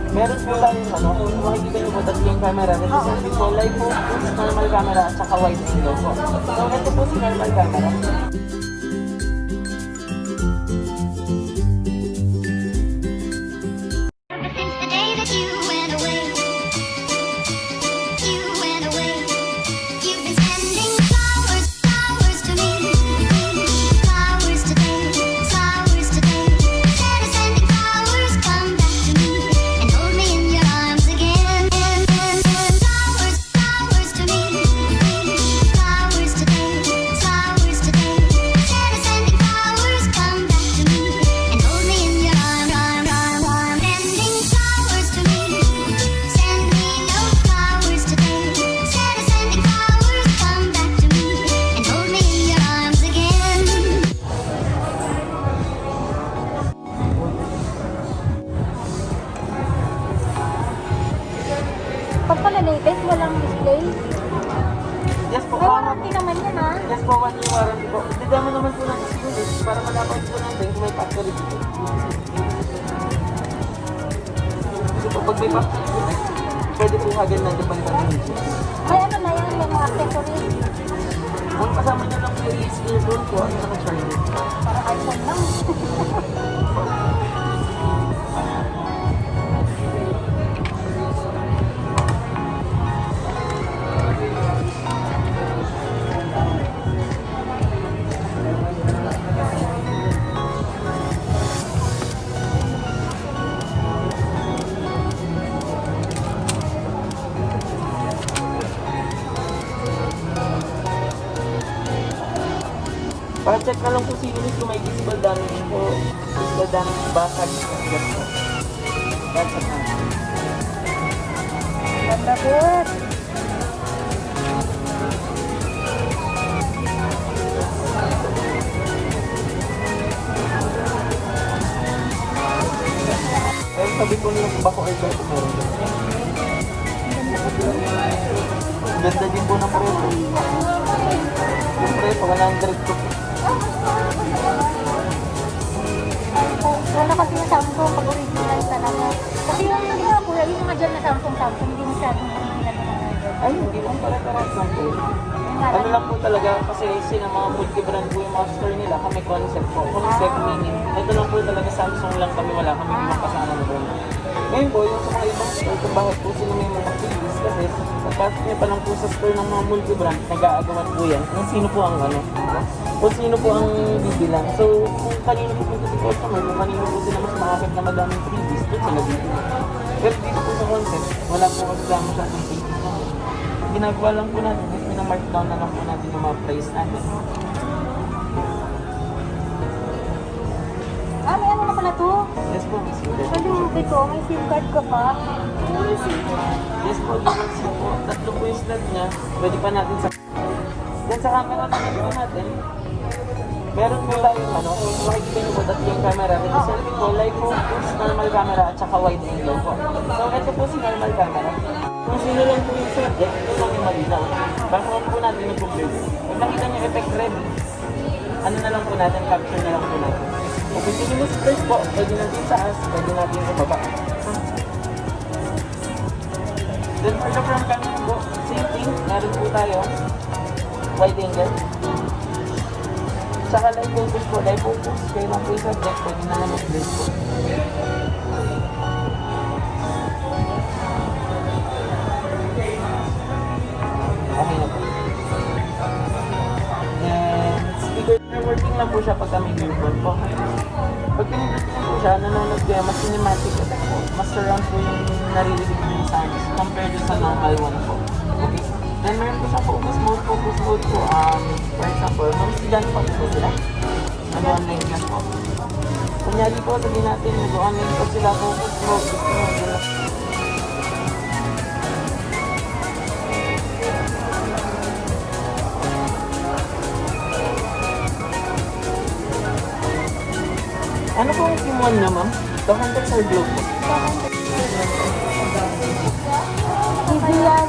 Meron po tayong ano, kung makikita nyo po tatlong camera, representative po, live focus, normal camera, at saka wide angle po. So, ito po si normal camera. Since the day that you went away, you've been sending flowers, flowers to me, flowers today, instead of sending flowers, come back to me and hold me in your arms again. Flowers, flowers to me, flowers today, instead of sending flowers, come back to me and hold me in your arms. Sending flowers to me, send me no flowers today, instead of sending flowers, come back to me and hold me in your arms again. Pag pala latest, walang display. Yes po, May warranty naman yan, ha? yes po, 1 year warranty po. Didama naman po natin si Lulis para malaman po natin kung may factory dito. So, pag may factory dito, pwede po agad na dito palitan ng dito. May ano na yan, may mga accessories. Ang kasama niya lang po is earphone po at saka charger. Para iPhone lang. Para check na lang po si Lulis kung may visible damage po. Visible damage ba? Yes po. That's it na. Ganda good. Pero sabi ko nila kung bako airbag kung meron din. Ganda din po ng preso. Yung preso, 100 po. Wala kasi yung Samsung pag original talaga. Kasi yung mga kuya, yung mga dyan na Samsung, hindi masyadong original na mga dyan. Ay, hindi lang pala taras lang po. Ano lang po talaga, kasi sila mga multi-brand po yung mga store nila, kami concept po. Concept meaning, ito lang po talaga Samsung lang kami, wala kami mga kasama na brand. Ngayon po, yung sa mga ibang store, kung bakit po sila may mga freebies, kasi pagpasok niya pa lang po sa store ng mga multi-brand, nag-aagawan po yan. Kung sino po ang ano, kung sino po ang bibilang. So, kung kanino po punta si customer, kung kanino po sila mas makakit na madaming freebies, doon sila dito. Pero dito po sa concept, wala po kasi lang masyadong freebies. Ginagawa lang po natin, is markdown na lang po natin yung mga price natin. May ano na pala to? Yes po, Miss Hubert. Kalubi ko, may SIM card ka pa. May SIM card. Yes po, dual SIM po. Tatlo po yung slot niya. Pwede pa natin sa... Then sa camera naman po natin, meron po tayong ano, kung makikita nyo po tatlong camera, representative po, live focus, normal camera, at saka wide angle po. So, ito po si normal camera. Kung sino lang po yung subject, ito lang yung malinaw. Baka po natin yung problem. Kung nakita nyo effect red, ano na lang po natin, capture na lang po natin. Kung gusto nyo first po, pwede natin sa as, pwede natin sa baba. Then for the front camera po, same thing, meron po tayo, wide angle. Saka live focus po, live focus, kayo lang po yung subject, pwede na lang mag-blend po. Okay na po. And speaker, working lang po siya pag kami earphone po. Pag pinindot po siya, nanonood kayo, mas cinematic effect po. Mas surround po yung naririnig yung sounds compared sa normal one po. Okay. Then meron po siya focus mode po. For example, mga estudyante po sila. Nag-online class po. Kunyari po, sabihin natin, nag-online po sila, focus mode, gusto mo sila. Ano po yung SIM 1 niya, ma'am? 200 or Globe po? Easy yan.